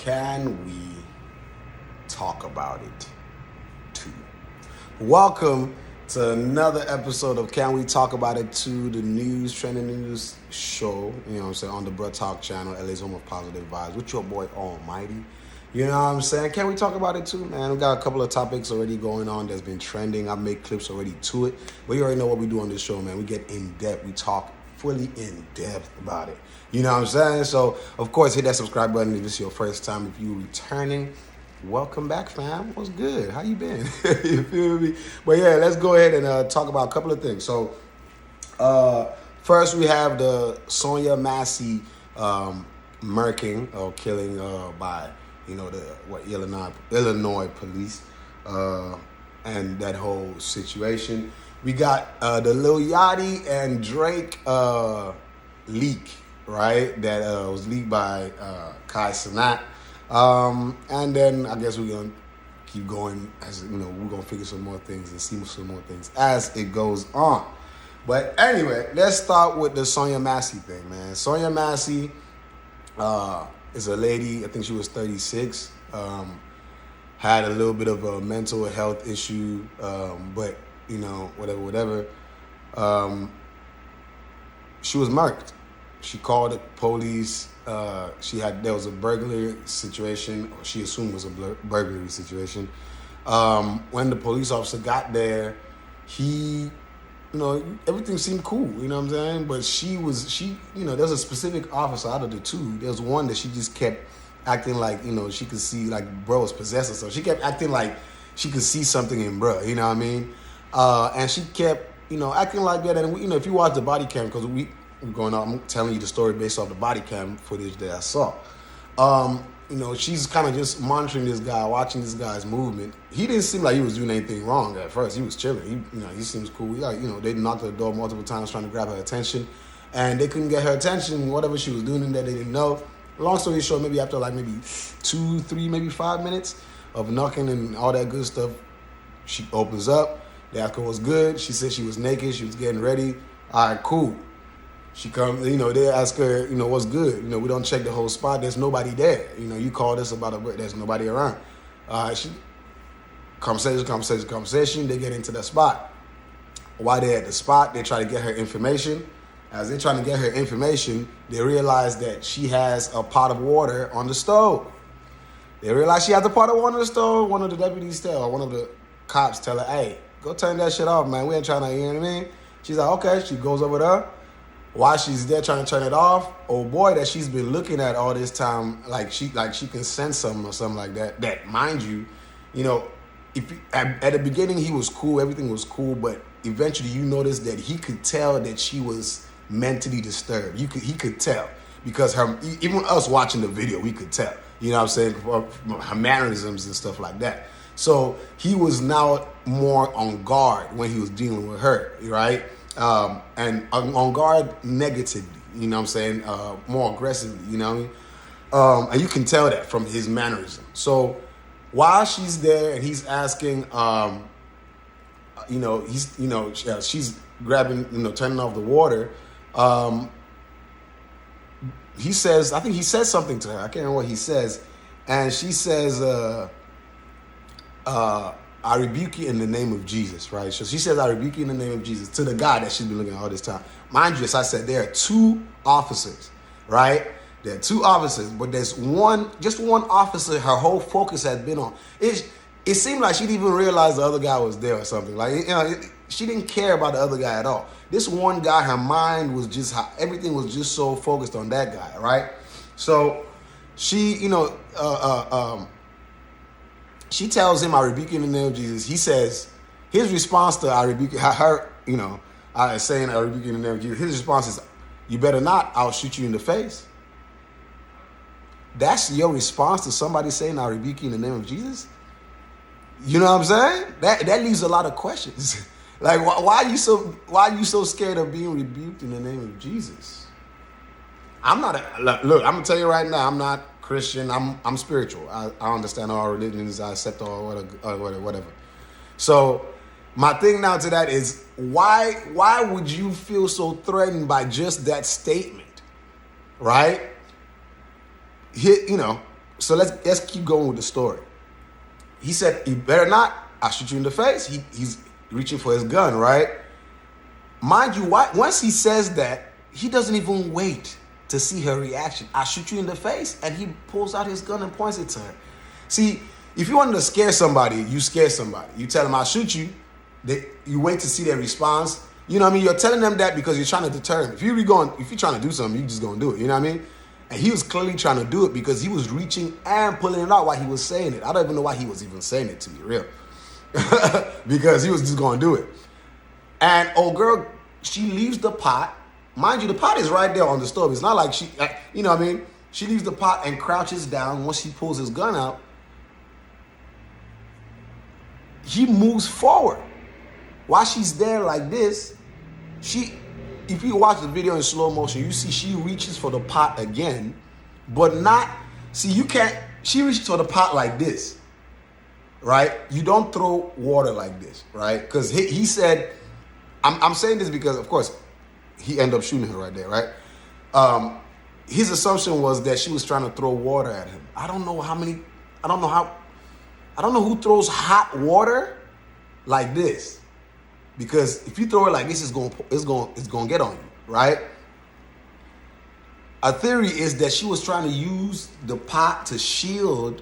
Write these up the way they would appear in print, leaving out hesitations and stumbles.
Can we talk about it too? Welcome to another episode of Can We Talk About It Too, the trending news show, you know what I'm saying, on the Bruh Talk channel, LA's home of positive vibes, with your boy Allmighty. You know what I'm saying? Can we talk about it too, man? We got a couple of topics already going on that's been trending. I've made clips already to it. But you already know what we do on this show, man. We get in depth. We talk fully in depth about it. You know what I'm saying? So, of course, hit that subscribe button if this is your first time. If you're returning, welcome back, fam. What's good? How you been? You feel me? But yeah, let's go ahead and talk about a couple of things. So, first we have the Sonya Massey murking or killing by Illinois police, and that whole situation. We got the Lil Yachty and Drake leak, right? That was leaked by Kai Cenat. And then I guess we're gonna keep going as we're gonna figure some more things and see some more things as it goes on. But anyway, let's start with the Sonya Massey thing, man. Sonya Massey is a lady, I think she was 36, had a little bit of a mental health issue, but, whatever. She was murked. She called the police. There was a burglary situation, or she assumed it was a burglary situation. When the police officer got there, everything seemed cool, you know what I'm saying? But there's a specific officer out of the two. There's one that she just kept acting like, she could see like bro was possessed or something. She kept acting like she could see something in bro, you know what I mean? And she kept, acting like that. And, if you watch the body cam, because I'm telling you the story based off the body cam footage that I saw. She's kind of just monitoring this guy, watching this guy's movement. He didn't seem like he was doing anything wrong at first. He was chilling. He seems cool. They knocked on the door multiple times trying to grab her attention, and they couldn't get her attention. Whatever she was doing in there, they didn't know. Long story short, maybe after maybe 2, 3, maybe 5 minutes of knocking and all that good stuff, she opens up. They ask her what's good. She said she was naked. She was getting ready. All right, cool. She comes, they ask her, what's good? We don't check the whole spot. There's nobody there. You called us about there's nobody around. Conversation. They get into the spot. While they're at the spot, they try to get her information. As they're trying to get her information, they realize that she has a pot of water on the stove. They realize she has a pot of water on the stove. One of the deputies one of the cops tell her, hey, go turn that shit off, man. We ain't trying to, you know what I mean? She's like, okay. She goes over there. While she's there trying to turn it off, oh boy, that she's been looking at all this time, like she can sense something or something like that. That, mind you, at the beginning he was cool, everything was cool, but eventually you notice that he could tell that she was mentally disturbed. He could tell, because even us watching the video, we could tell. You know what I'm saying? Her mannerisms and stuff like that. So he was now more on guard when he was dealing with her, right? And on guard negatively, you know what I'm saying? More aggressively, you know what I mean? And you can tell that from his mannerism. So while she's there and he's asking, she's grabbing, turning off the water. I think he says something to her. I can't remember what he says. And she says, I rebuke you in the name of Jesus, right? So she says, I rebuke you in the name of Jesus to the guy that she's been looking at all this time. Mind you, as I said, there are 2 officers, right? There are 2 officers, but there's just one officer her whole focus has been on. It seemed like she didn't even realize the other guy was there or something. Like, she didn't care about the other guy at all. This one guy, her mind was just, everything was just so focused on that guy, right? So she, she tells him, I rebuke you in the name of Jesus. He says, his response to I rebuke her, saying I rebuke you in the name of Jesus. His response is, you better not, I'll shoot you in the face. That's your response to somebody saying I rebuke you in the name of Jesus? You know what I'm saying? That leaves a lot of questions. Like, why are you so scared of being rebuked in the name of Jesus? Look, I'm gonna tell you right now, I'm not Christian. I'm spiritual. I understand all religions. I accept all whatever. So my thing now to that is, why would you feel so threatened by just that statement, right? So let's keep going with the story. He said, "You better not. I'll shoot you in the face." He's reaching for his gun, right? Mind you, once he says that, he doesn't even wait to see her reaction. "I'll shoot you in the face," and he pulls out his gun and points it to her. See, if you wanted to scare somebody, you scare somebody. You tell them, "I'll shoot you." You wait to see their response. You know what I mean? You're telling them that because you're trying to deter them. If you're trying to do something, you're just gonna do it. You know what I mean? And he was clearly trying to do it because he was reaching and pulling it out while he was saying it. I don't even know why he was even saying it, to be real. Because he was just gonna do it. And old girl, she leaves the pot. Mind you, the pot is right there on the stove. It's not like you know what I mean? She leaves the pot and crouches down. Once he pulls his gun out, he moves forward. While she's there like this, if you watch the video in slow motion, you see she reaches for the pot again, but not, she reaches for the pot like this, right? You don't throw water like this, right? Because he said, I'm saying this because, of course, he ended up shooting her right there, right? His assumption was that she was trying to throw water at him. I don't know who throws hot water like this. Because if you throw it like this, it's going to get on you, right? A theory is that she was trying to use the pot to shield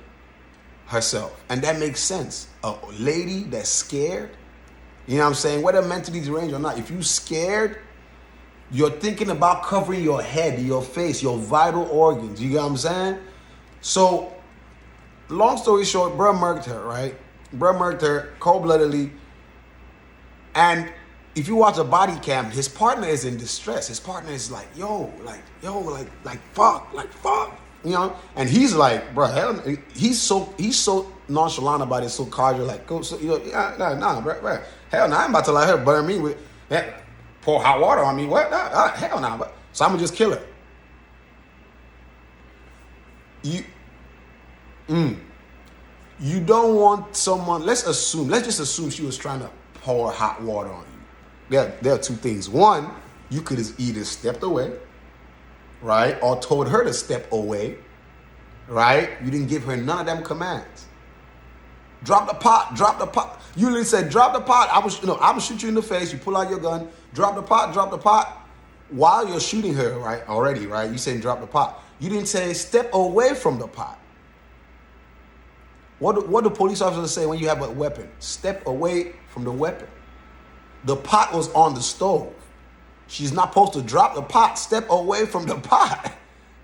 herself. And that makes sense. A lady that's scared, you know what I'm saying? Whether mentally deranged or not, if you're scared, you're thinking about covering your head, your face, your vital organs. You get what I'm saying? So, long story short, bruh murked her, right? Bruh murked her cold-bloodedly. And if you watch a body cam, his partner is in distress. His partner is like, fuck, you know? And he's like, bro, hell, he's so nonchalant about it, so casual, like, go, so, you know, nah, bro, hell, nah, I'm about to let her burn me with, pour hot water on me, what? Hell, nah, but so I'm gonna just kill her. You don't want someone. Let's just assume she was trying to pour hot water on you. There are two things. One, you could have either stepped away, right, or told her to step away, right? You didn't give her none of them commands. Drop the pot. You literally said, drop the pot. I will shoot you in the face. You pull out your gun. Drop the pot. While you're shooting her, right, already, right? You saying drop the pot. You didn't say step away from the pot. What do police officers say when you have a weapon? Step away from the weapon. The pot was on the stove. She's not supposed to drop the pot. Step away from the pot,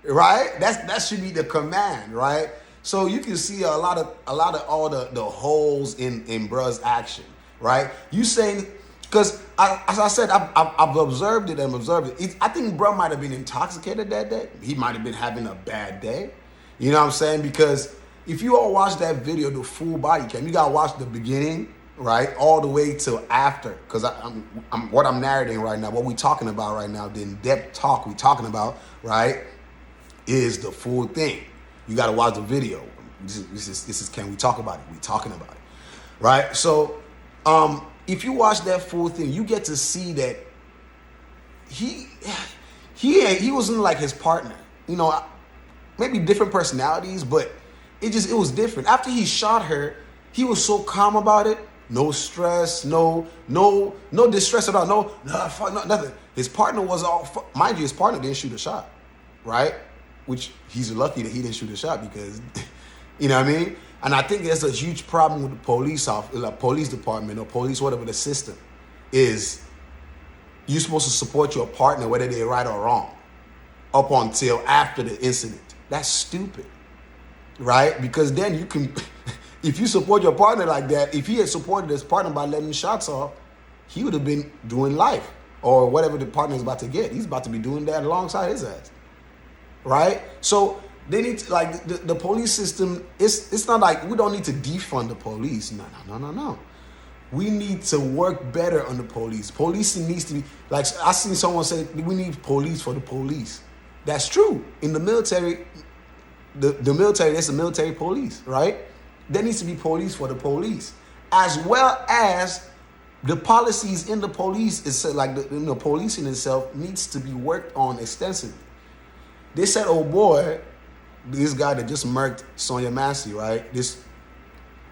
right? That should be the command, right? So you can see a lot of all the holes in bruh's action, right? You saying, because as I said, I've observed it. I think bruh might have been intoxicated that day. He might have been having a bad day. You know what I'm saying? Because if you all watch that video, the full body cam, you gotta watch the beginning, right, all the way till after. Because what I'm narrating right now, what we talking about right now, the in-depth talk we talking about, right, is the full thing. You gotta watch the video. This is can we talk about it? We talking about it, right? So, if you watch that full thing, you get to see that he wasn't like his partner. You know, maybe different personalities, but it was different. After he shot her, he was so calm about it. No stress, no distress at all. No, nothing. His partner was mind you, his partner didn't shoot a shot, right? Which he's lucky that he didn't shoot a shot because, you know what I mean? And I think there's a huge problem with the police department or police, whatever the system is. You're supposed to support your partner whether they're right or wrong up until after the incident. That's stupid. Right? Because then you can, if you support your partner like that, if he had supported his partner by letting shots off, he would have been doing life or whatever the partner is about to get. He's about to be doing that alongside his ass. Right? So they need to, like, the police system, it's not like we don't need to defund the police. No. We need to work better on the police. Policing needs to be, like, I seen someone say, we need police for the police. That's true. In the military, the military, there's a military police, right? There needs to be police for the police, as well as the policies in the police. Is like the policing itself needs to be worked on extensively. They said, oh boy, this guy that just murked Sonya Massey, right? This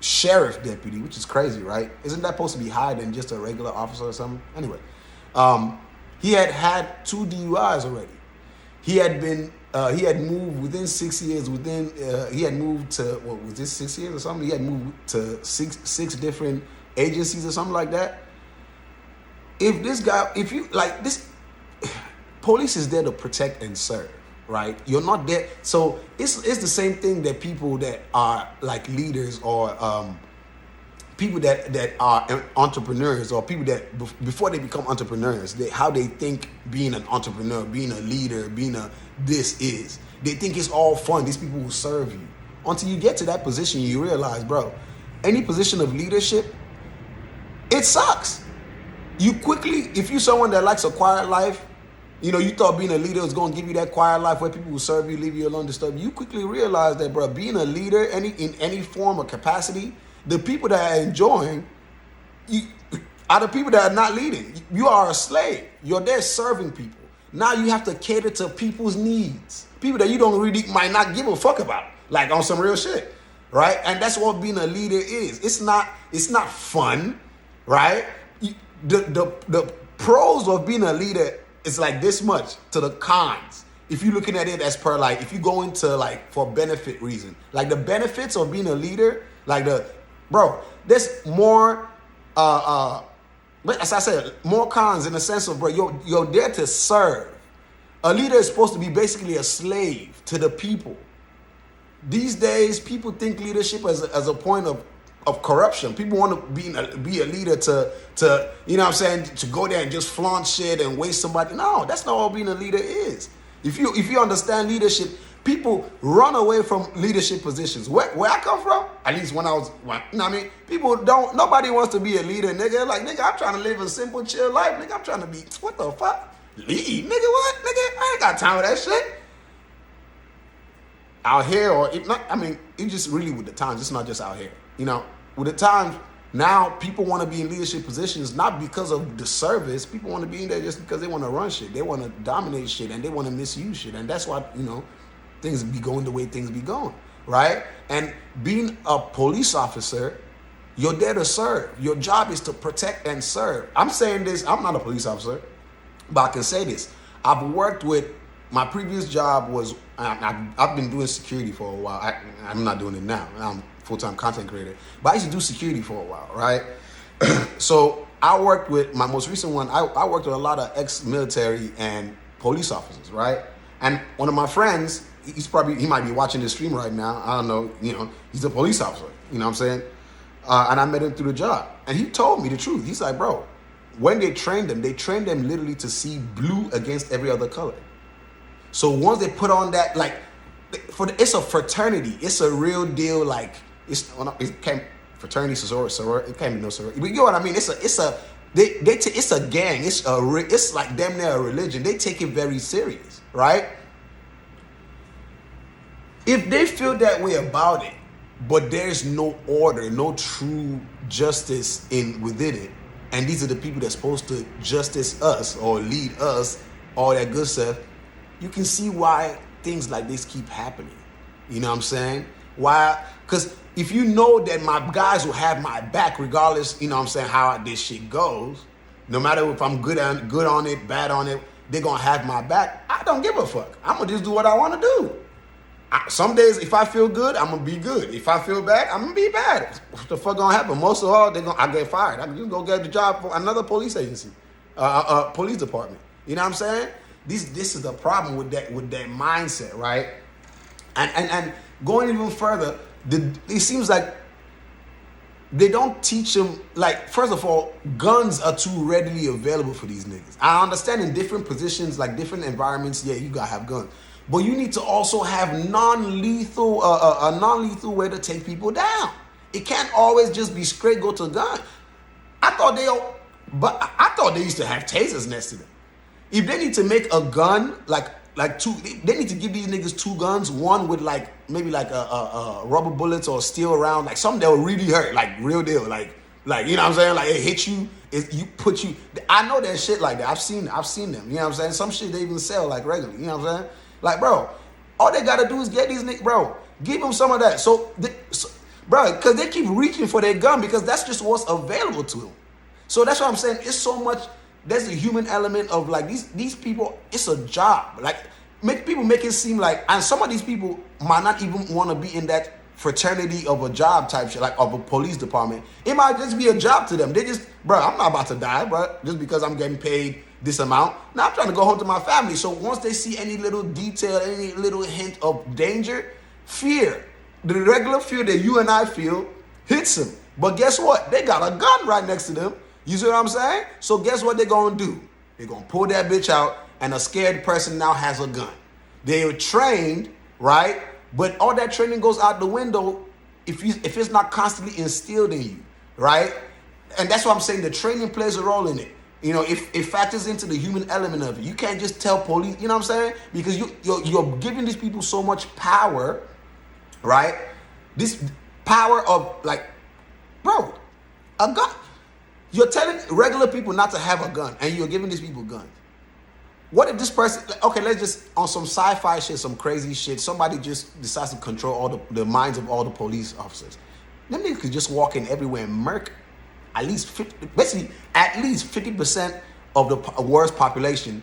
sheriff deputy, which is crazy, right? Isn't that supposed to be higher than just a regular officer or something? Anyway, he had 2 DUIs already. He had moved within 6 years. He had moved to, what was this, 6 years or something? He had moved to six different agencies or something like that. Police is there to protect and serve, right? You're not there. So it's the same thing that people that are like leaders or people that are entrepreneurs or people that before they become entrepreneurs, how they think being an entrepreneur, being a leader, this is. They think it's all fun. These people will serve you. Until you get to that position, you realize, bro, any position of leadership, it sucks. You quickly, if you're someone that likes a quiet life, you thought being a leader was going to give you that quiet life where people will serve you, leave you alone, disturb you. You quickly realize that, bro, being a leader in any form or capacity, the people that are enjoying are the people that are not leading. You are a slave. You're there serving people. Now you have to cater to people's needs. People that you don't really might not give a fuck about, like on some real shit, right? And that's what being a leader is. It's not fun, right? The pros of being a leader is like this much to the cons. If you're looking at it as per like, if you go into like for benefit reason, like the benefits of being a leader, there's more, as I said, more cons in the sense of, bro, you're there to serve. A leader is supposed to be basically a slave to the people. These days, people think leadership as a point of corruption. People want to be a leader to to go there and just flaunt shit and waste somebody. No, that's not what being a leader is. If you understand leadership, people run away from leadership positions. Where I come from, at least when I was, nobody wants to be a leader, nigga. Like, nigga, I'm trying to live a simple, chill life. Nigga, I'm trying to be, what the fuck? Lead, nigga, what? Nigga, I ain't got time for that shit. Out here, or if not, it's just really with the times. It's not just out here. With the times, now people want to be in leadership positions, not because of the service. People want to be in there just because they want to run shit. They want to dominate shit, and they want to misuse shit. And that's why, things be going the way things be going, right? And being a police officer, you're there to serve. Your job is to protect and serve. I'm saying this, I'm not a police officer, but I can say this. I've worked with, my previous job was, I've been doing security for a while. I'm not doing it now. I'm full-time content creator. But I used to do security for a while, right? So I worked with, my most recent one, I worked with a lot of ex-military and police officers, right? And one of my friends, he might be watching this stream right now. I don't know, he's a police officer, you know what I'm saying? And I met him through the job. And he told me the truth. He's like, bro, when they trained them literally to see blue against every other color. So once they put on that, like, it's a fraternity. It's a real deal, like, fraternity, sorority, it can't be no sorority. But you know what I mean? It's a gang. It's like damn near a religion. They take it very serious, right? If they feel that way about it, but there's no order, no true justice within it, and these are the people that's supposed to justice us or lead us, all that good stuff, you can see why things like this keep happening. You know what I'm saying? Why? Because if you know that my guys will have my back regardless, you know what I'm saying, how this shit goes, no matter if I'm good on it, bad on it, they're going to have my back. I don't give a fuck. I'm going to just do what I want to do. Some days, if I feel good, I'm going to be good. If I feel bad, I'm going to be bad. What the fuck going to happen? Most of all, I get fired. I can just go get a job for another police agency, police department. You know what I'm saying? This is the problem with that mindset, right? And going even further, it seems like they don't teach them, like, first of all, guns are too readily available for these niggas. I understand in different positions, like different environments, yeah, you gotta have guns. But you need to also have a non-lethal way to take people down. It can't always just be straight go to a gun. I thought they used to have tasers next to them. If they need to make a gun, like two, they need to give these niggas 2 guns, one with maybe a rubber bullets or steel round, like something that will really hurt, like real deal, like you know what I'm saying, like it hit you, I know that shit like that. I've seen them, you know what I'm saying. Some shit they even sell like regularly, you know what I'm saying. Like, bro, All they gotta do is get these niggas, bro. Give them some of that. Bro, because they keep reaching for their gun because that's just what's available to them. So that's what I'm saying. It's so much. There's a human element of like these people. It's a job. Like people make it seem like, and some of these people might not even want to be in that fraternity of a job type shit, like of a police department. It might just be a job to them. They just, bro, I'm not about to die, bro, just because I'm getting paid this amount. Now I'm trying to go home to my family. So once they see any little detail, any little hint of danger, fear, the regular fear that you and I feel hits them. But guess what? They got a gun right next to them. You see what I'm saying? So guess what they're going to do? They're going to pull that bitch out, and a scared person now has a gun. They're trained, right? But all that training goes out the window if it's not constantly instilled in you, right? And that's why I'm saying the training plays a role in it. You know, if it factors into the human element of it. You can't just tell police, you know what I'm saying? Because you're giving these people so much power, right? This power of like, bro, a gun. You're telling regular people not to have a gun, and you're giving these people guns. What if this person, okay, let's just, on some sci-fi shit, some crazy shit, somebody just decides to control all the minds of all the police officers. Them niggas could just walk in everywhere and murk at least 50% of the world's population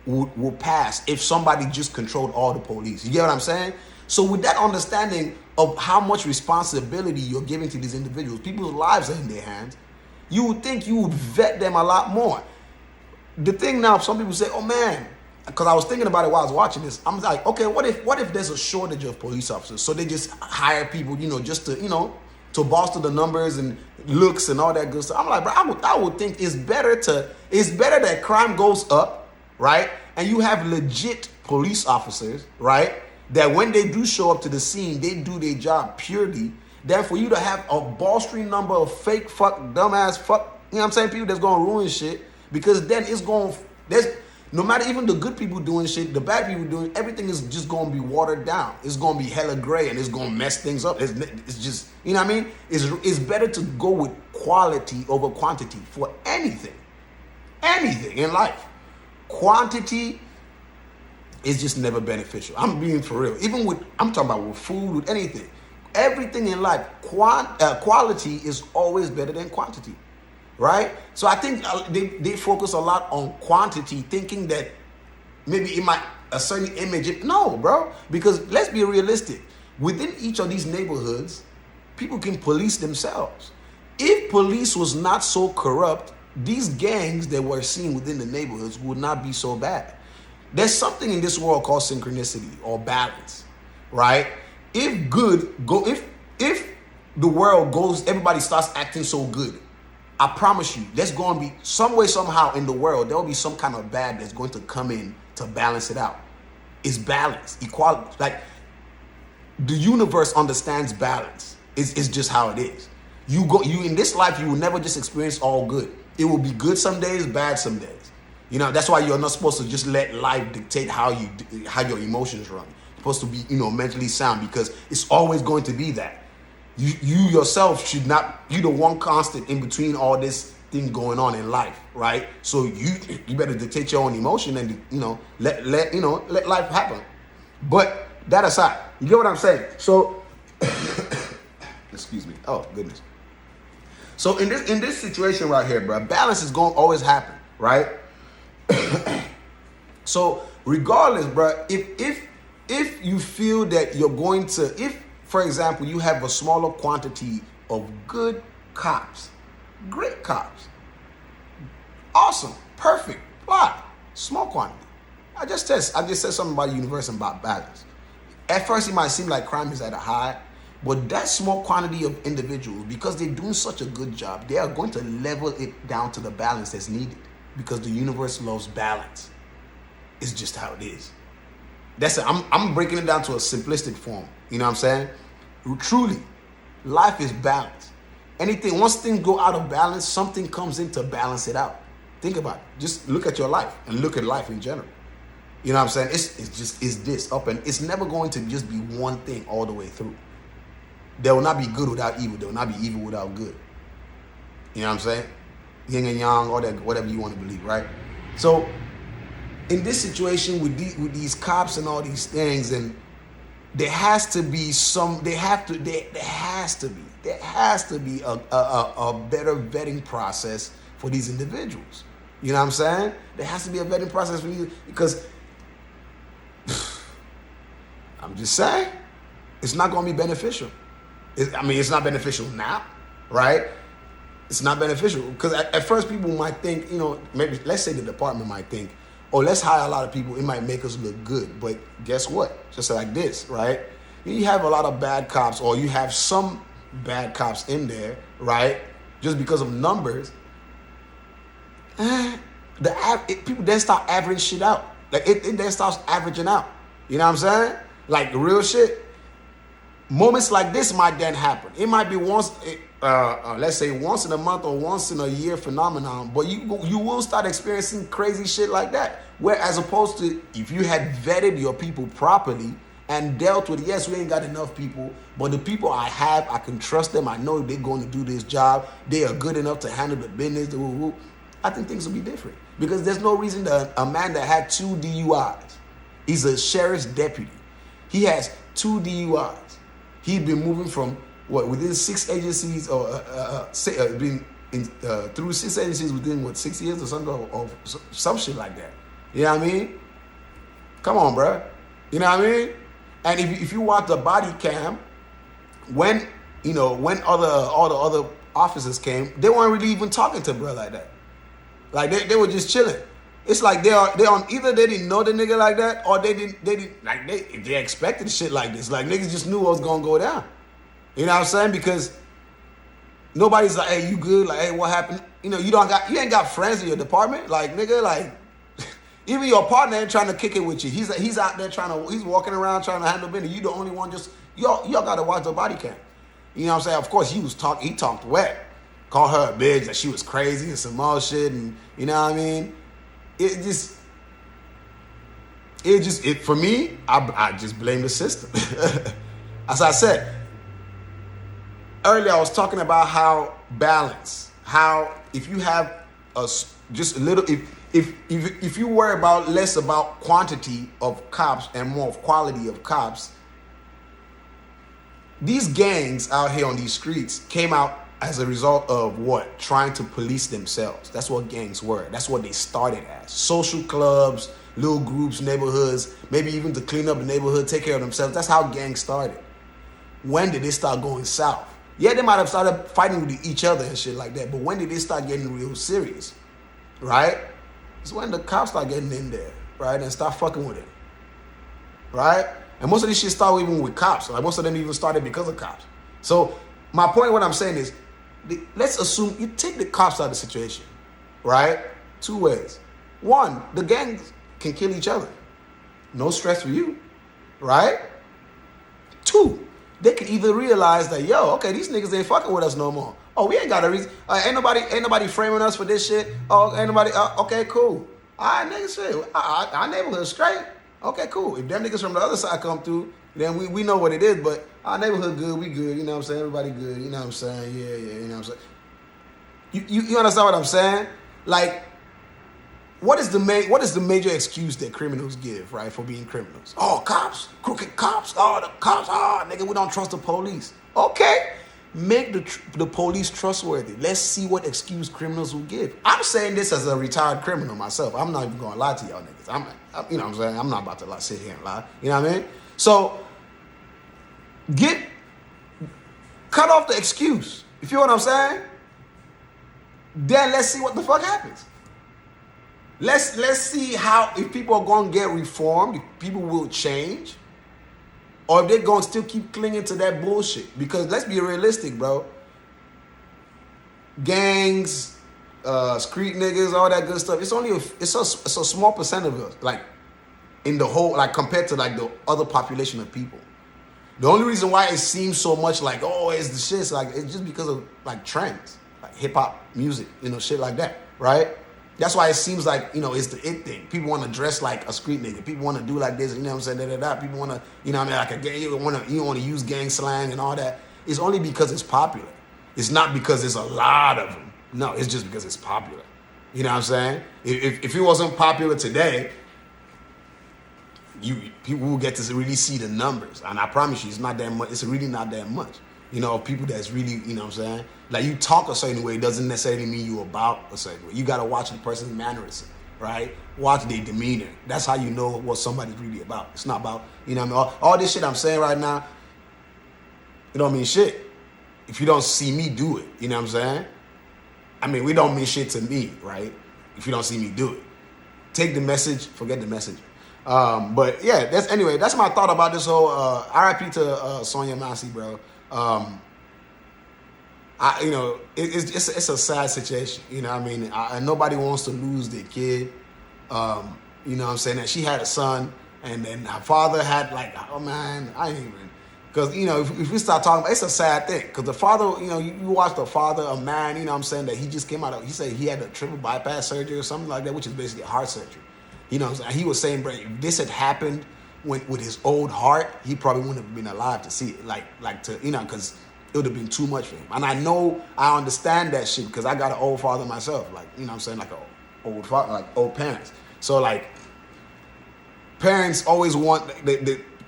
will pass if somebody just controlled all the police. You get what I'm saying? So with that understanding of how much responsibility you're giving to these individuals, people's lives are in their hands, you would think you would vet them a lot more. The thing now, some people say, oh man, because I was thinking about it while I was watching this. I'm like, okay, what if there's a shortage of police officers? So they just hire people, just to, to bolster the numbers and looks and all that good stuff. I'm like, bro, I would think it's better that crime goes up, right? And you have legit police officers, right? That when they do show up to the scene, they do their job purely. Than for you to have a bolstering number of fake dumbass, you know what I'm saying, people that's gonna ruin shit. Because then there's no matter even the good people doing shit, the bad people doing, everything is just gonna be watered down. It's gonna be hella gray and it's gonna mess things up. It's just, you know what I mean? It's better to go with quality over quantity for anything in life. Quantity is just never beneficial. I'm being for real. I'm talking about with food, with anything. Everything in life, quality is always better than quantity. Right? So I think they focus a lot on quantity, thinking that maybe it might a certain image. No, bro. Because let's be realistic. Within each of these neighborhoods, people can police themselves. If police was not so corrupt, these gangs that we're seeing within the neighborhoods would not be so bad. There's something in this world called synchronicity or balance, right? If the world goes, everybody starts acting so good, I promise you, there's going to be some way, somehow in the world, there will be some kind of bad that's going to come in to balance it out. It's balance, equality. Like, the universe understands balance. It's just how it is. You in this life, you will never just experience all good. It will be good some days, bad some days. That's why you're not supposed to just let life dictate how your emotions run. You're supposed to be, mentally sound, because it's always going to be that. You yourself should not be the one constant in between all this thing going on in life, right? So you better dictate your own emotion and let life happen. But that aside, you get what I'm saying? So excuse me. Oh goodness. So in this situation right here, bro, balance is going to always happen, right? So regardless, bro, if you feel that you're going to, for example, you have a smaller quantity of good cops, great cops, awesome, perfect. Why? Small quantity. I just said something about the universe and about balance. At first, it might seem like crime is at a high, but that small quantity of individuals, because they're doing such a good job, they are going to level it down to the balance that's needed, because the universe loves balance. It's just how it is. That's it. I'm breaking it down to a simplistic form. You know what I'm saying? Truly, life is balance. Once things go out of balance, something comes in to balance it out. Think about it. Just look at your life and look at life in general. You know what I'm saying? It's this up, and it's never going to just be one thing all the way through. There will not be good without evil. There will not be evil without good. You know what I'm saying? Yin and yang, all that, whatever you want to believe, right? So in this situation with these cops and all these things, and there has to be a better vetting process for these individuals. You know what I'm saying? There has to be a vetting process for you, because I'm just saying, it's not going to be beneficial. It's not beneficial now, right? It's not beneficial because at first people might think, maybe let's say the department might think, oh, let's hire a lot of people. It might make us look good. But guess what? Just like this, right? You have a lot of bad cops, or you have some bad cops in there, right? Just because of numbers. People then start averaging shit out. Like it then starts averaging out. You know what I'm saying? Like real shit. Moments like this might then happen. It might be let's say once in a month or once in a year phenomenon, but you will start experiencing crazy shit like that. Where as opposed to if you had vetted your people properly and dealt with, yes, we ain't got enough people, but the people I have, I can trust them. I know they're going to do this job. They are good enough to handle the business. I think things will be different because there's no reason that a man that had 2 DUIs, he's a sheriff's deputy. He has 2 DUIs. He's been moving from within 6 agencies or been through 6 agencies within 6 years or something or some shit like that. You know what I mean? Come on, bro. You know what I mean? And if you watch the body cam, when all the other officers came, they weren't really even talking to bro like that. Like they were just chilling. It's like they on either they didn't know the nigga like that, or they expected shit like this. Like niggas just knew what was gonna go down. You know what I'm saying? Because nobody's like, hey, you good? Like, hey, what happened? You ain't got friends in your department. Like, nigga, like even your partner ain't trying to kick it with you. He's out there he's walking around trying to handle business. You the only one y'all gotta watch the body cam. You know what I'm saying? Of course he talked wet. Called her a bitch, that she was crazy and some more shit, and you know what I mean? For me, I just blame the system. As I said earlier, I was talking about how if you have just a little, if you worry about less about quantity of cops and more of quality of cops, these gangs out here on these streets came out as a result of what? Trying to police themselves. That's what gangs were. That's what they started as. Social clubs, little groups, neighborhoods, maybe even to clean up the neighborhood, take care of themselves. That's how gangs started. When did they start going south? Yeah, they might have started fighting with each other and shit like that, but when did they start getting real serious? Right? It's when the cops start getting in there, right? And start fucking with it. Right? And most of this shit started even with cops. Like most of them even started because of cops. So my point, what I'm saying is, let's assume you take the cops out of the situation, right? 2 ways. 1, the gangs can kill each other. No stress for you, right? 2, they can either realize that, okay, these niggas ain't fucking with us no more. Oh, we ain't got a reason. Ain't nobody framing us for this shit. Oh, ain't nobody. Okay, cool. All right, niggas, shit. Our neighborhood straight. Okay, cool. If them niggas from the other side come through, then we know what it is, but our neighborhood good, we good, you know what I'm saying? Everybody good, you know what I'm saying? Yeah, you know what I'm saying? You understand what I'm saying? Like, what is the major excuse that criminals give, right, for being criminals? Oh, cops, crooked cops, the cops, nigga, we don't trust the police. Okay, make the police trustworthy. Let's see what excuse criminals will give. I'm saying this as a retired criminal myself. I'm not even gonna lie to y'all niggas. You know what I'm saying? I'm not about to sit here and lie. You know what I mean? So, cut off the excuse. You feel what I'm saying? Then let's see what the fuck happens. Let's see how, if people are going to get reformed, if people will change, or if they're going to still keep clinging to that bullshit. Because let's be realistic, bro. Gangs, street niggas, all that good stuff. It's a small percent of us, like in the whole, like compared to like the other population of people. The only reason why it seems so much like, it's the shit, it's just because of like trends, like hip hop music, shit like that, right? That's why it seems like, it's the it thing. People want to dress like a street nigga. People want to do like this, you know what I'm saying? People want to, like a gang. You want to use gang slang and all that. It's only because it's popular. It's not because there's a lot of them. No, it's just because it's popular. You know what I'm saying? If it wasn't popular today, people will get to really see the numbers, and I promise you, it's not that much. It's really not that much. You know, people that's really, you know what I'm saying? Like, you talk a certain way doesn't necessarily mean you about a certain way. You got to watch the person's mannerism, right? Watch their demeanor. That's how you know what somebody's really about. It's not about, you know what I mean? All this shit I'm saying right now, it don't mean shit if you don't see me do it. You know what I'm saying? I mean, we don't mean shit to me, right? If you don't see me do it. Take the message, forget the message. But yeah, that's my thought about this whole RIP to Sonya Massey, bro. It's a sad situation. You know what I mean? And nobody wants to lose their kid. You know what I'm saying? And she had a son, and then her father had, like, oh man, I ain't even. Because, you know, if we start talking about, it's a sad thing. Because the father, you know, you watch the father, a man, you know what I'm saying, that he just came out of, he said he had a triple bypass surgery or something like that, which is basically heart surgery. You know what I'm saying? He was saying, bro, if this had happened with his old heart, he probably wouldn't have been alive to see it. Like to, you know, because it would have been too much for him. And I understand that shit because I got an old father myself. Like, you know what I'm saying? Like an old father, like old parents. So, like, parents always want,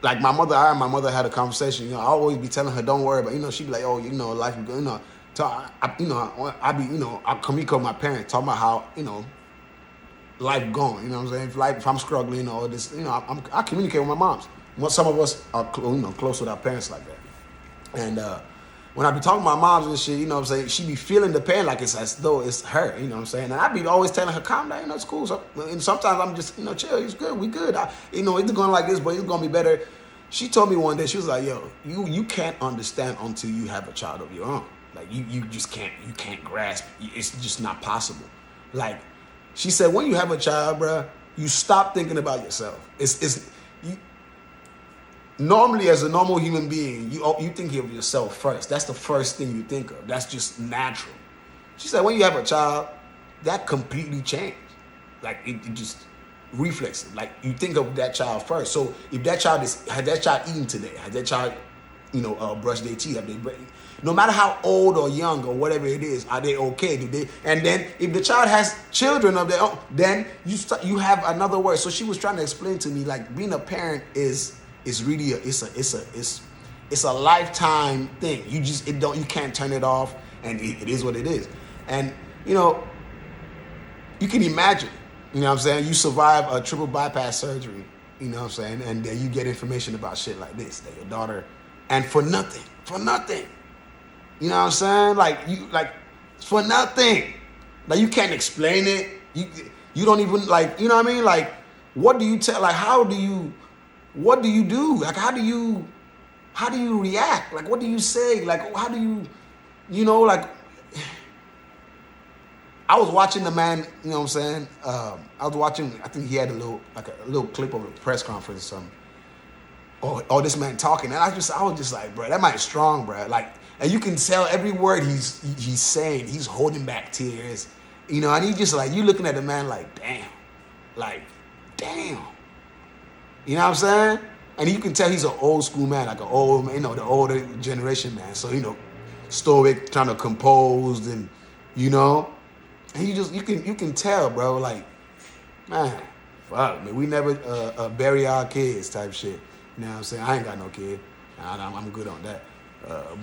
like my mother had a conversation. You know, I always be telling her, don't worry about, you know, she'd be like, oh, you know, life is good. You know, I communicate with my parents, talking about how, you know, life going. You know what I'm saying? If I'm struggling or this, you know, I communicate with my moms. Some of us are, close with our parents like that. And when I be talking to my moms and shit, you know what I'm saying, she be feeling the pain like it's as though it's her, you know what I'm saying? And I be always telling her, calm down, you know, it's cool. So, and sometimes I'm just, you know, chill, it's good, we good. It's going like this, but it's going to be better. She told me one day, she was like, yo, you can't understand until you have a child of your own. Like, you just can't grasp. It's just not possible. Like, she said, when you have a child, bruh, you stop thinking about yourself. Normally, as a normal human being, you think of yourself first. That's the first thing you think of. That's just natural. She said, when you have a child, that completely changed. Like, it just reflexes. Like, you think of that child first. So if that child had that child eaten today, had that child, you know, brushed their teeth, no matter how old or young or whatever it is, are they okay? And then if the child has children of their own, then you have another word. So she was trying to explain to me, like, being a parent is really it's a lifetime thing. You can't turn it off, and it is what it is. And, you know, you can imagine, you know what I'm saying, you survive a triple bypass surgery, you know what I'm saying, and then you get information about shit like this, that your daughter, and for nothing. You know what I'm saying? Like for nothing. Like, you can't explain it. You don't even, like, you know what I mean? Like, what do you tell, like, what do you do? Like, how do you react? Like, what do you say? Like, how do you know, like, I was watching the man, you know what I'm saying? I was watching, I think he had a little clip of a press conference or something. Oh, this man talking. And I was just like, bro, that man's strong, bro. Like, and you can tell every word he's saying, he's holding back tears. You know, and he just like, you looking at the man like, damn. You know what I'm saying? And you can tell he's an old school man, like an old, you know, the older generation man. So, you know, stoic, trying to compose, and, you know, and you can tell, bro, like, man, fuck, man, we never bury our kids type shit. You know what I'm saying? I ain't got no kid. I'm good on that.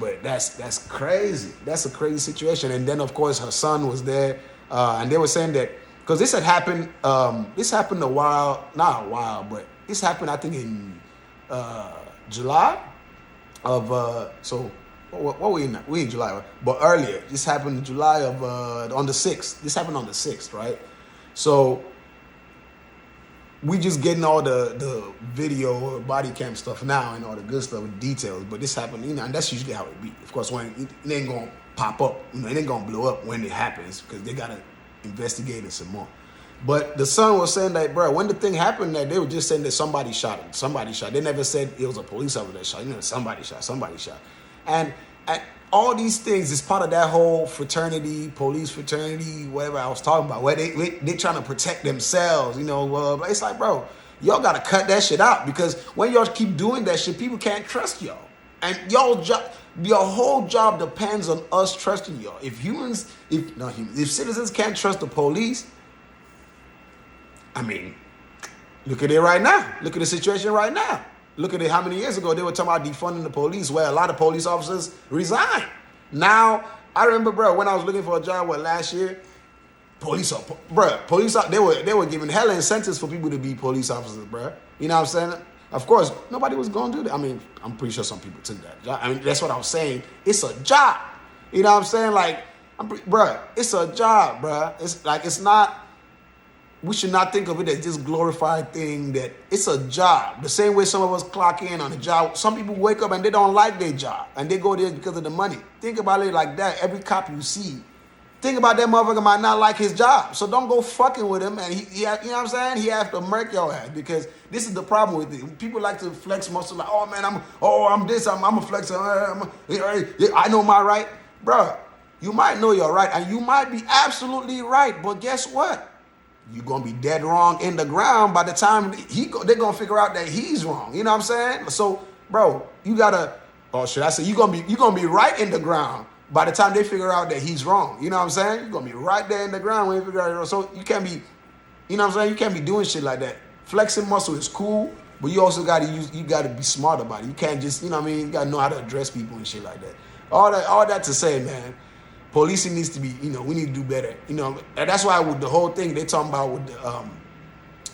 But that's crazy. That's a crazy situation. And then, of course, her son was there, and they were saying that, because this had happened, not a while, but this happened, I think, in July of, so what were we in? We in July, right? But earlier, this happened in July of, on the 6th. This happened on the 6th, right? So we just getting all the video, body cam stuff now and all the good stuff with details. But this happened, you know, and that's usually how it be. Of course, when it ain't going to pop up, you know, it ain't going to blow up when it happens, because they got to investigate it some more. But the son was saying that, bro, when the thing happened, that they were just saying that somebody shot him. Somebody shot. They never said it was a police officer that shot. You know, somebody shot. And all these things is part of that whole fraternity, police fraternity, whatever I was talking about, where they trying to protect themselves, you know. It's like, bro, y'all got to cut that shit out, because when y'all keep doing that shit, people can't trust y'all. And your whole job depends on us trusting y'all. If citizens can't trust the police, I mean, Look at it right now. Look at the situation right now. Look at it how many years ago they were talking about defunding the police, where a lot of police officers resigned. Now, I remember, bro, when I was looking for a job, last year, police, they were giving hella incentives for people to be police officers, bro. You know what I'm saying? Of course, nobody was going to do that. I mean, I'm pretty sure some people took that job. I mean, that's what I was saying. It's a job. You know what I'm saying? Like, it's a job, bro. It's like, it's not, we should not think of it as this glorified thing that it's a job. The same way some of us clock in on a job. Some people wake up and they don't like their job and they go there because of the money. Think about it like that. Every cop you see, think about that motherfucker might not like his job. So don't go fucking with him. And he you know what I'm saying? He has to murk your ass, because this is the problem with it. People like to flex muscle like, oh man, I'm a flexer. I know my right. Bro, you might know you're right and you might be absolutely right. But guess what? You're going to be dead wrong in the ground by the time they're going to figure out that he's wrong. You know what I'm saying? So, bro, you got to, or should I say, you're going to be right in the ground by the time they figure out that he's wrong. You know what I'm saying? You're going to be right there in the ground when you figure out. So you can't be, you know what I'm saying? You can't be doing shit like that. Flexing muscle is cool, but you also got to be smart about it. You can't just, you know what I mean? You got to know how to address people and shit like that. All that to say, man, policing needs to be, you know, we need to do better. You know, and that's why with the whole thing they talking about with the,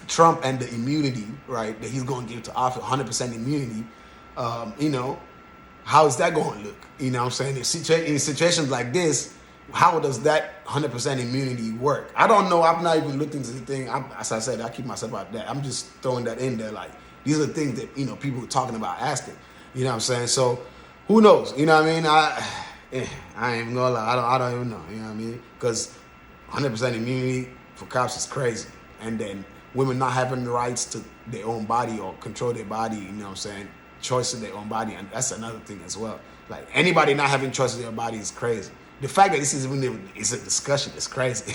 Trump and the immunity, right, that he's going to give to office, 100% immunity, you know, how is that going to look? You know what I'm saying? In situations like this, how does that 100% immunity work? I don't know. I've not even looked into the thing. As I said, I keep myself out of that. I'm just throwing that in there. Like, these are the things that, you know, people are talking about asking. You know what I'm saying? So, who knows? You know what I mean? I ain't even gonna lie. I don't even know. You know what I mean? Because 100% immunity for cops is crazy. And then women not having the rights to their own body or control their body, you know what I'm saying? Choice of their own body. And that's another thing as well. Like, anybody not having choice of their body is crazy. The fact that this is even it's a discussion is crazy.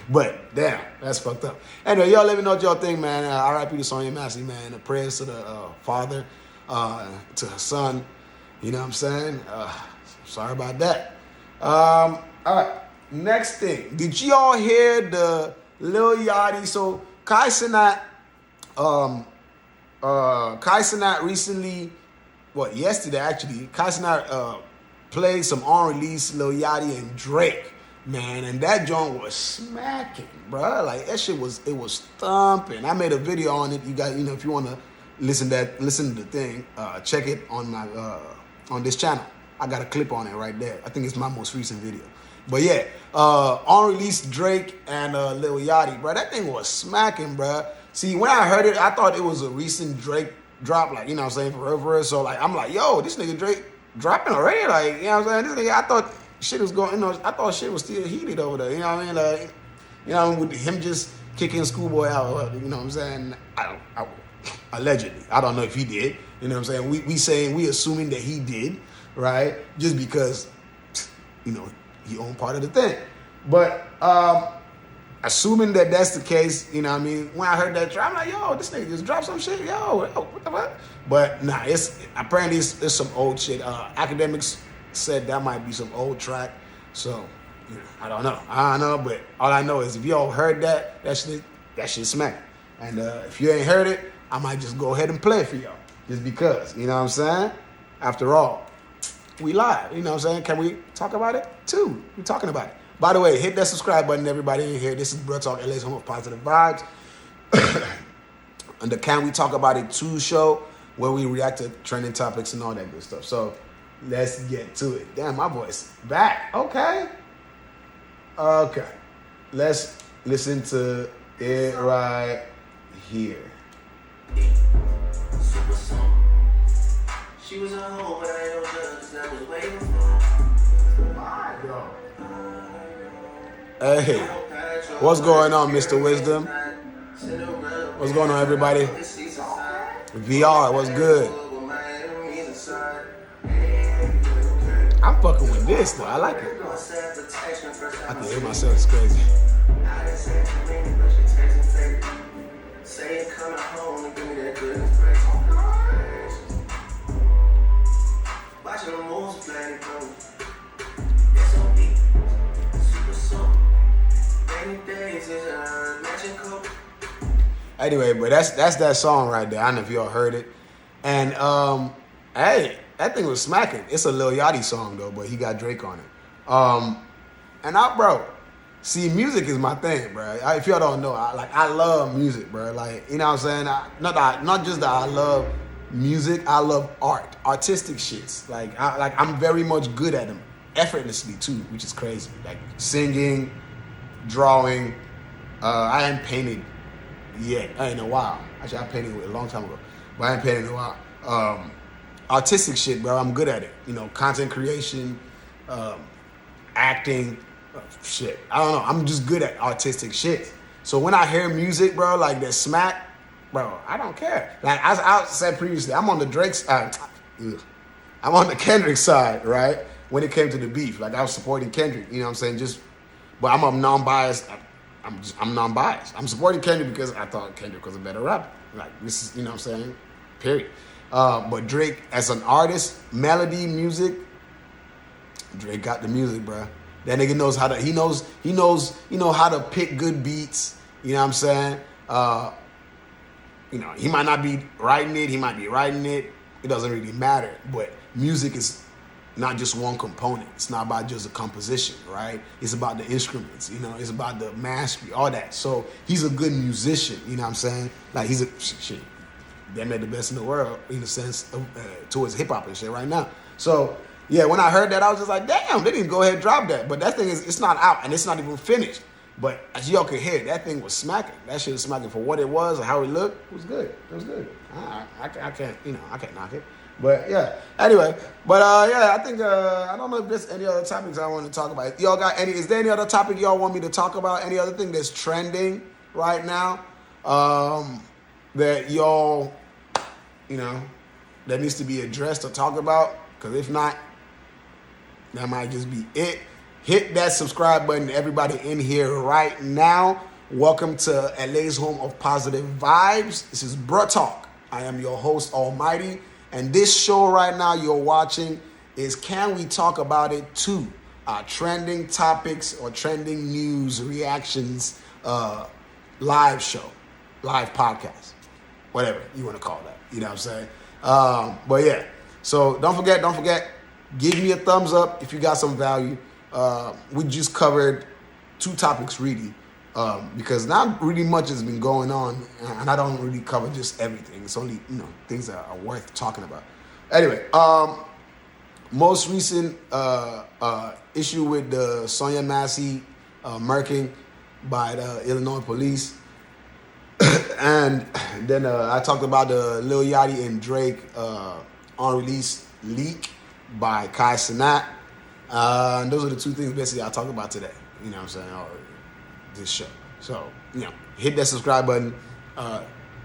But damn, that's fucked up. Anyway, y'all let me know what y'all think, man. R.I.P. to Sonya Massey, man. The prayers to the father, to her son. You know what I'm saying? Sorry about that. All right, next thing. Did y'all hear the Lil Yachty? So Kai Cenat recently, yesterday actually, Kai Cenat played some unreleased Lil Yachty and Drake, man, and that joint was smacking, bro. Like, that shit was thumping. I made a video on it. You guys, you know, if you want to listen to the thing, check it on my on this channel. I got a clip on it right there. I think it's my most recent video. But yeah, unreleased Drake and Lil Yachty, bro. That thing was smacking, bro. See, when I heard it, I thought it was a recent Drake drop, like, you know what I'm saying, for real. So, like, I'm like, yo, this nigga Drake dropping already? Like, you know what I'm saying? This nigga, I thought shit was going, you know, I thought shit was still heated over there. You know what I mean? Like, you know, with him just kicking Schoolboy out, you know what I'm saying? Allegedly. I don't know if he did. You know what I'm saying? We assuming that he did, right? Just because, you know, he owned part of the thing. But assuming that that's the case, you know what I mean? When I heard that track, I'm like, yo, this nigga just dropped some shit. Yo, what the fuck? But nah, apparently it's some old shit. Academics said that might be some old track. So, you know, I don't know, but all I know is if y'all heard that shit smack. And if you ain't heard it, I might just go ahead and play it for y'all. Just because, you know what I'm saying? After all, we live, you know what I'm saying? Can we talk about it? Too. We're talking about it. By the way, hit that subscribe button, everybody in here. This is Bro Talk, LA's home of positive vibes. And the Can We Talk About It 2 show, where we react to trending topics and all that good stuff. So let's get to it. Damn, my voice back. Okay. Let's listen to it right here. She was at home, but I ain't no good, cause I was waiting for her. Hey, what's going on, Mr. Wisdom? What's going on, everybody? VR, what's good? I'm fucking with this, though. I like it. I can hear myself. It's crazy. Anyway, but that's that song right there. I don't know if y'all heard it. And hey, that thing was smacking. It's a Lil Yachty song though, but he got Drake on it. Bro, see, music is my thing, bro. If y'all don't know, I love music, bro. Like, you know what I'm saying? Not just that I love music, I love art, artistic shits. I'm very much good at them, effortlessly too, which is crazy. Like singing, drawing. I haven't painted yet in a while. Actually, I painted a long time ago, but I haven't painted in a while. Artistic shit, bro. I'm good at it. You know, content creation, acting. Shit, I don't know. I'm just good at artistic shit. So when I hear music, bro, like that smack, bro, I don't care. Like I said previously, I'm on the Drake side. I'm on the Kendrick side, right? When it came to the beef, like I was supporting Kendrick. You know what I'm saying? But I'm a non-biased. I'm non-biased. I'm supporting Kendrick because I thought Kendrick was a better rapper. Like this is, you know what I'm saying? Period. But Drake, as an artist, melody, music, Drake got the music, bro. That nigga knows how to. He knows how to pick good beats. You know what I'm saying? He might not be writing it. He might be writing it. It doesn't really matter. But music is not just one component. It's not about just the composition, right? It's about the instruments. You know, it's about the mastery, all that. So he's a good musician. You know what I'm saying? Like he's a shit. Them at the best in the world in a sense towards hip hop and shit right now. So. Yeah, when I heard that, I was just like, damn, they didn't go ahead and drop that. But that thing it's not out, and it's not even finished. But as y'all could hear, that thing was smacking. That shit was smacking for what it was and how it looked. It was good. It was good. I can't knock it. But, yeah. Anyway, I think, I don't know if there's any other topics I want to talk about. Y'all got is there any other topic y'all want me to talk about? Any other thing that's trending right now that y'all, that needs to be addressed or talked about? Because if not, that might just be it. Hit that subscribe button, everybody in here right now. Welcome to LA's home of positive vibes. This is Bruh Talk. I am your host, Almighty. And this show right now you're watching is Can We Talk About It Too? Trending topics or trending news, reactions, live show, live podcast, whatever you want to call that. You know what I'm saying? But yeah, so don't forget. Give me a thumbs up if you got some value. We just covered 2 topics really, because not really much has been going on, and I don't really cover just everything. It's only things that are worth talking about. Anyway, most recent issue with the Sonya Massey murking by the Illinois police, and then I talked about the Lil Yachty and Drake unreleased leak by Kai Cenat. And those are the 2 things basically I'll talk about today. You know what I'm saying? Or this show. So, hit that subscribe button.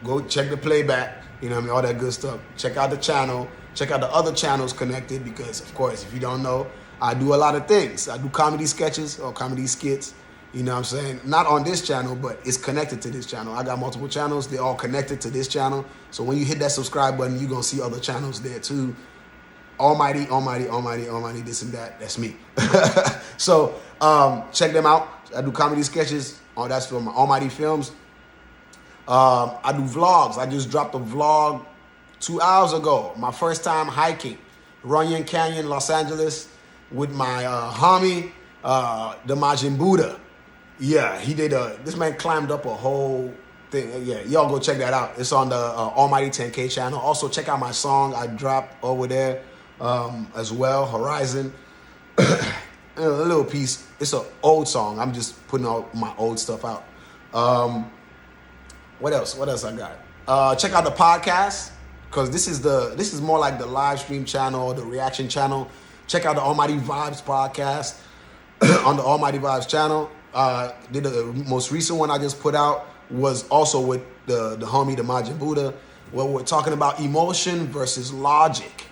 Go check the playback. You know what I mean? All that good stuff. Check out the channel. Check out the other channels connected because, of course, if you don't know, I do a lot of things. I do comedy sketches or comedy skits. You know what I'm saying? Not on this channel, but it's connected to this channel. I got multiple channels. They're all connected to this channel. So when you hit that subscribe button, you're going to see other channels there too. Almighty, this and that. That's me. So check them out. I do comedy sketches. Oh, that's from Almighty Films. I do vlogs. I just dropped a vlog 2 hours ago. My first time hiking. Runyon Canyon, Los Angeles with my homie, the Majin Buddha. Yeah, he did this man climbed up a whole thing. Yeah, y'all go check that out. It's on the Almighty 10K channel. Also, check out my song I dropped over there as well, Horizon. A little piece. It's an old song. I'm just putting all my old stuff out. What else? What else I got? Check out the podcast because this is more like the live stream channel or the reaction channel. Check out the Allmightyvibes podcast on the Allmightyvibes channel. The most recent one I just put out was also with the homie, the Majin Buddha, where we're talking about emotion versus logic.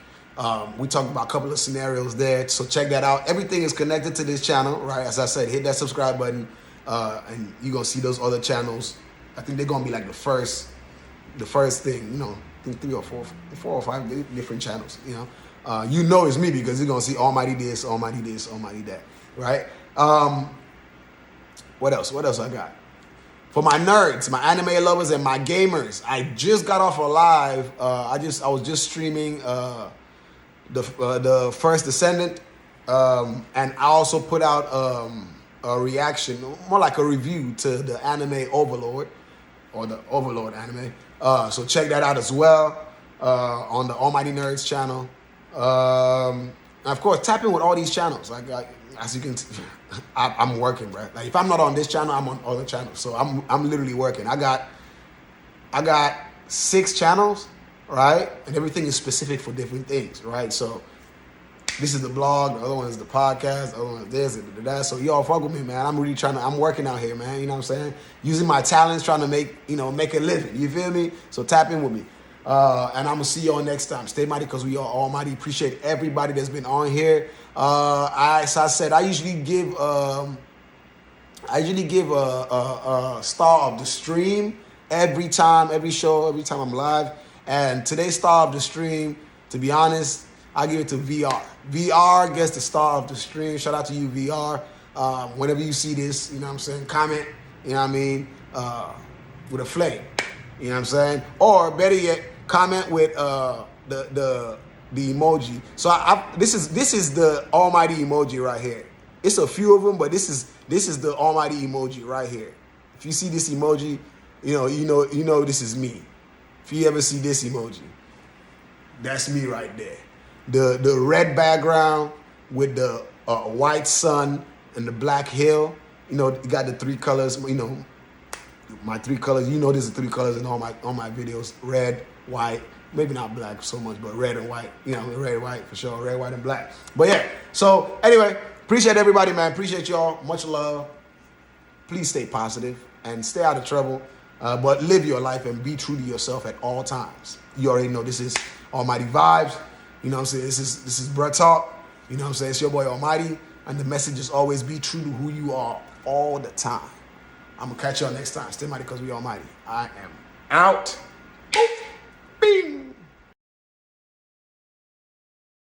We talked about a couple of scenarios there, so check that out. Everything is connected to this channel, right? As I said, hit that subscribe button, and you're gonna see those other channels. I think they're gonna be like the first thing, I think 3 or 4 or 5 different channels, it's me because you're gonna see Almighty this, Almighty this, Almighty that, right? What else I got? For my nerds, my anime lovers, and my gamers, I just got off a live. I was just streaming the First Descendant, and I also put out a reaction, more like a review to the anime Overlord, or the Overlord anime. So check that out as well on the Almighty Nerds channel. And of course, tap in with all these channels. Like as you can, I'm working, bro. Like if I'm not on this channel, I'm on other channels. So I'm literally working. I got 6 channels, right? And everything is specific for different things, right? So this is the blog, the other one is the podcast, the other one is this, and that. So y'all fuck with me, man. I'm really I'm working out here, man. You know what I'm saying? Using my talents, trying to make a living. You feel me? So tap in with me. And I'm gonna see y'all next time. Stay mighty, because we are almighty. Appreciate everybody that's been on here. As I said, I usually give a star of the stream every time I'm live. And today's star of the stream, to be honest, I give it to VR. VR gets the star of the stream. Shout out to you, VR. Whenever you see this, you know what I'm saying, comment, you know what I mean, with a flame. You know what I'm saying? Or better yet, comment with the emoji. So this is the almighty emoji right here. It's a few of them, but this is the almighty emoji right here. If you see this emoji, you know this is me. If you ever see this emoji, that's me right there. The red background with the white sun and the black hill. You got the 3 colors. My 3 colors. There's the 3 colors in all my videos: red, white, maybe not black so much, but red and white. Red and white for sure. Red, white, and black. But yeah. So anyway, appreciate everybody, man. Appreciate y'all. Much love. Please stay positive and stay out of trouble. But live your life and be true to yourself at all times. You already know this is Allmightyvibes. You know what I'm saying? This is Bruh Talk. You know what I'm saying? It's your boy Almighty. And the message is always be true to who you are all the time. I'm going to catch y'all next time. Stay mighty, because we almighty. I am out.